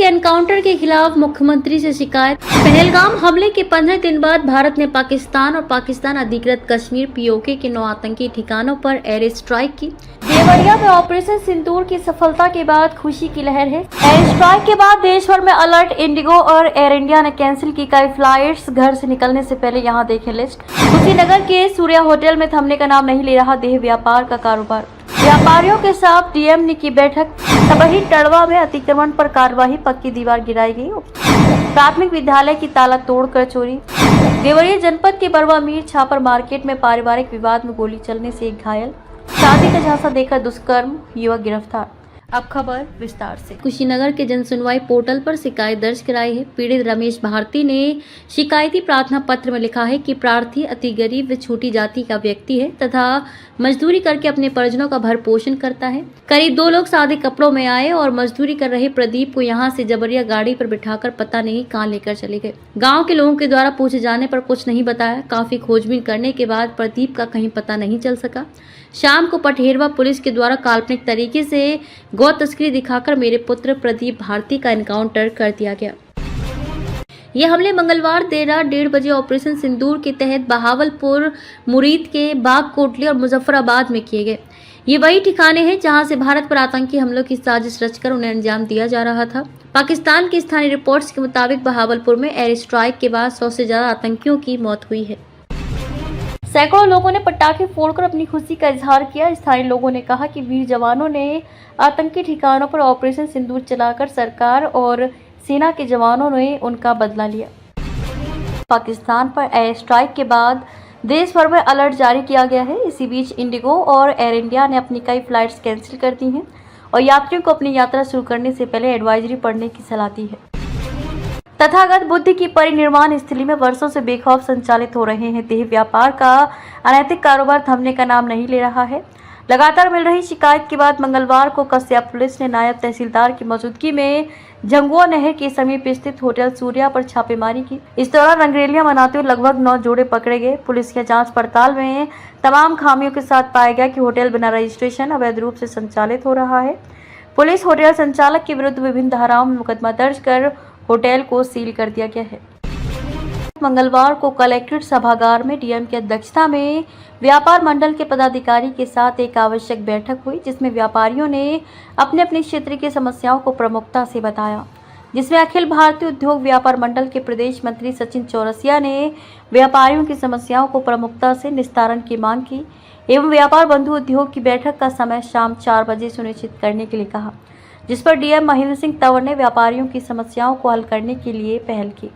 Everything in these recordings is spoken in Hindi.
एनकाउंटर के खिलाफ मुख्यमंत्री से शिकायत। पहलगाम हमले के 15 दिन बाद भारत ने पाकिस्तान और पाकिस्तान अधिकृत कश्मीर पीओके के 9 आतंकी ठिकानों पर एयर स्ट्राइक की। देवरिया में ऑपरेशन सिंदूर की सफलता के बाद खुशी की लहर है। एयर स्ट्राइक के बाद देश भर में अलर्ट। इंडिगो और एयर इंडिया ने कैंसिल की कई फ्लाइट्स। घर से निकलने से पहले यहाँ देखें लिस्ट। कुशीनगर के सूर्या होटल में थमने का नाम नहीं ले रहा देह व्यापार का कारोबार। व्यापारियों के साथ डीएम ने की बैठक। तबही टड़वा में अतिक्रमण पर कार्यवाही, पक्की दीवार गिराई गई। प्राथमिक विद्यालय की ताला तोड़कर चोरी। देवरिया जनपद के बरवा मीर छापर मार्केट में पारिवारिक विवाद में गोली चलने से एक घायल। शादी का झांसा देकर दुष्कर्म, युवक गिरफ्तार। अब खबर विस्तार से। कुशीनगर के जन सुनवाई पोर्टल पर शिकायत दर्ज कराई है। पीड़ित रमेश भारती ने शिकायती प्रार्थना पत्र में लिखा है कि प्रार्थी अति गरीब व छोटी जाति का व्यक्ति है तथा मजदूरी करके अपने परिजनों का भरण पोषण करता है। करीब 2 लोग सादे कपड़ों में आए और मजदूरी कर रहे प्रदीप को यहां से जबरिया गाड़ी पर बिठाकर पता नहीं कहां लेकर चले गए। गाँव के लोगों के द्वारा पूछे जाने पर कुछ नहीं बताया। काफी खोजबीन करने के बाद प्रदीप का कहीं पता नहीं चल सका। शाम को पटहेरवा पुलिस के द्वारा काल्पनिक तरीके से गौ तस्करी दिखाकर मेरे पुत्र प्रदीप भारती का एनकाउंटर कर दिया गया। ये हमले मंगलवार देर रात 1:30 बजे ऑपरेशन सिंदूर के तहत बहावलपुर, मुरीद के बाग कोटली और मुजफ्फराबाद में किए गए। ये वही ठिकाने हैं जहां से भारत पर आतंकी हमलों की साजिश रचकर उन्हें अंजाम दिया जा रहा था। पाकिस्तान की स्थानीय रिपोर्ट्स के मुताबिक बहावलपुर में एयर स्ट्राइक के बाद 100 से ज्यादा आतंकियों की मौत हुई है। सैकड़ों लोगों ने पटाखे फोड़कर अपनी खुशी का इजहार किया। स्थानीय लोगों ने कहा कि वीर जवानों ने आतंकी ठिकानों पर ऑपरेशन सिंदूर चलाकर सरकार और सेना के जवानों ने उनका बदला लिया। पाकिस्तान पर एयर स्ट्राइक के बाद देश भर में अलर्ट जारी किया गया है। इसी बीच इंडिगो और एयर इंडिया ने अपनी कई फ्लाइट्स कैंसिल कर दी हैं और यात्रियों को अपनी यात्रा शुरू करने से पहले एडवाइजरी पढ़ने की सलाह दी है। तथागत बुद्ध की परिनिर्वाण स्थली में वर्षों से बेखौफ संचालित हो रहे हैं देह व्यापार का अनैतिक कारोबार थमने का नाम नहीं ले रहा है। लगातार मिल रही शिकायत के बाद मंगलवार को कस्या पुलिस ने नायब तहसीलदार की मौजूदगी में झंगुआ नहर के समीप स्थित होटल सूर्या पर छापेमारी की। इस दौरान रंगरेलियां मनाते हुए लगभग 9 जोड़े पकड़े गए। पुलिस की जांच पड़ताल में तमाम खामियों के साथ पाया गया कि होटल बिना रजिस्ट्रेशन अवैध रूप से संचालित हो रहा है। पुलिस होटल संचालक के विरुद्ध विभिन्न धाराओं में मुकदमा दर्ज कर होटल को सील कर दिया गया है। मंगलवार को कलेक्ट्रेट सभागार में डीएम की अध्यक्षता में व्यापार मंडल के पदाधिकारी के साथ एक आवश्यक बैठक हुई, जिसमें व्यापारियों ने अपने अपने क्षेत्र की समस्याओं को प्रमुखता से बताया। जिसमें अखिल भारतीय उद्योग व्यापार मंडल के प्रदेश मंत्री सचिन चौरसिया ने व्यापारियों की समस्याओं को प्रमुखता से निस्तारण की मांग की एवं व्यापार बंधु उद्योग की बैठक का समय शाम 4 बजे सुनिश्चित करने के लिए कहा, जिस पर डीएम महेंद्र सिंह तंवर ने व्यापारियों की समस्याओं को हल करने के लिए पहल की।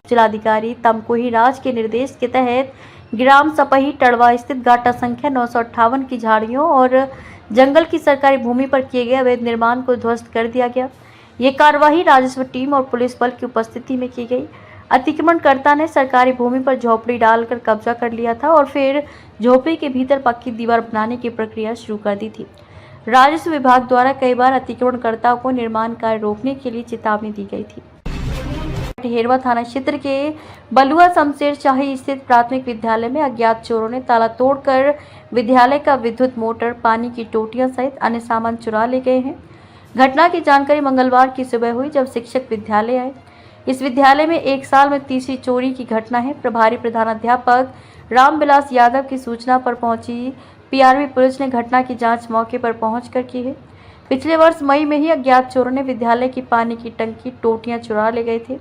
जिलाधिकारी तमकोही राज के निर्देश के तहत ग्राम सपही टड़वा स्थित गाटा संख्या 958 की झाड़ियों और जंगल की सरकारी भूमि पर किए गए अवैध निर्माण को ध्वस्त कर दिया गया। ये कार्यवाही राजस्व टीम और पुलिस बल की उपस्थिति में की गई। अतिक्रमणकर्ता ने सरकारी भूमि पर झोपड़ी डालकर कब्जा कर लिया था और फिर झोपड़ी के भीतर पक्की दीवार बनाने की प्रक्रिया शुरू कर दी थी। राजस्व विभाग द्वारा कई बार अतिक्रमणकर्ताओं को निर्माण कार्य रोकने के लिए चेतावनी दी गई थी। हेरवा थाना क्षेत्र के बलुआ शमशेर शाही स्थित प्राथमिक विद्यालय में अज्ञात चोरों ने ताला तोड़कर विद्यालय का विद्युत मोटर, पानी की टोटियां सहित अन्य सामान चुरा ले गए हैं। घटना की जानकारी मंगलवार की सुबह हुई जब शिक्षक विद्यालय आए। इस विद्यालय में एक साल में तीसरी चोरी की घटना है। प्रभारी प्रधानाध्यापक रामविलास यादव की सूचना पर पहुंची पीआरबी पुलिस ने घटना की जांच मौके पर पहुंचकर की है। पिछले वर्ष मई में ही अज्ञात चोरों ने विद्यालय की पानी की टंकी, टोटियां चुरा ले गए थे।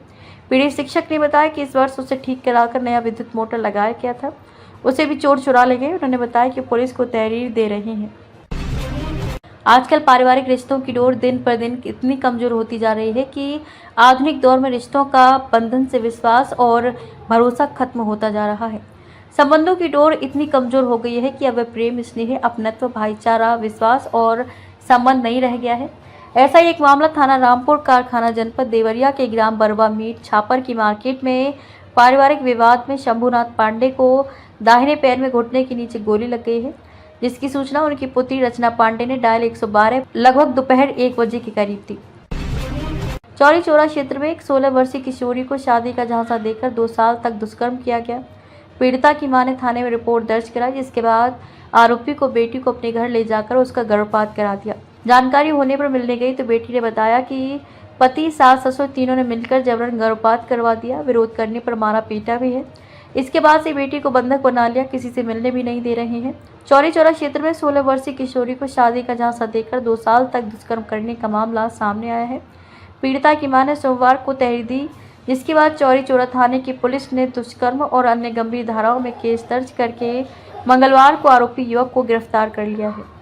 पीड़ित शिक्षक ने बताया कि इस वर्ष उसे ठीक कराकर नया विद्युत मोटर लगाया गया था, उसे भी चोर चुरा ले गए। उन्होंने बताया कि पुलिस को तहरीर दे रहे हैं। आजकल पारिवारिक रिश्तों की डोर दिन पर दिन इतनी कमजोर होती जा रही है कि आधुनिक दौर में रिश्तों का बंधन से विश्वास और भरोसा खत्म होता जा रहा है। संबंधों की डोर इतनी कमजोर हो गई है कि अब प्रेम, स्नेह, अपनत्व, भाईचारा, विश्वास और संबंध नहीं रह गया है। ऐसा ही एक मामला थाना रामपुर कारखाना जनपद देवरिया के ग्राम बरवा मीट छापर की मार्केट में पारिवारिक विवाद में शंभुनाथ पांडे को दाहिने पैर में घुटने के नीचे गोली लग गई है, जिसकी सूचना उनकी पुत्री रचना पांडे ने डायल 112 लगभग दोपहर 1 बजे के करीब दी। चौरी चौरा क्षेत्र में एक 16 वर्षीय किशोरी को शादी का झांसा देकर 2 साल तक दुष्कर्म किया गया। पीड़िता की मां ने थाने में रिपोर्ट दर्ज कराई, जिसके बाद आरोपी को बेटी को अपने घर ले जाकर उसका गर्भपात करा दिया। जानकारी होने पर मिलने गई तो बेटी ने बताया कि पति, सास, ससुर तीनों ने मिलकर जबरन गर्भपात करवा दिया। विरोध करने पर मारा पीटा भी है। इसके बाद से बेटी को बंधक बना लिया, किसी से मिलने भी नहीं दे रहे हैं। चौरी चौरा क्षेत्र में 16 वर्षीय किशोरी को शादी का झांसा देकर 2 साल तक दुष्कर्म करने का मामला सामने आया है। पीड़िता की मां ने सोमवार को तहरीर दी, जिसके बाद चौरी चौरा थाने की पुलिस ने दुष्कर्म और अन्य गंभीर धाराओं में केस दर्ज करके मंगलवार को आरोपी युवक को गिरफ्तार कर लिया है।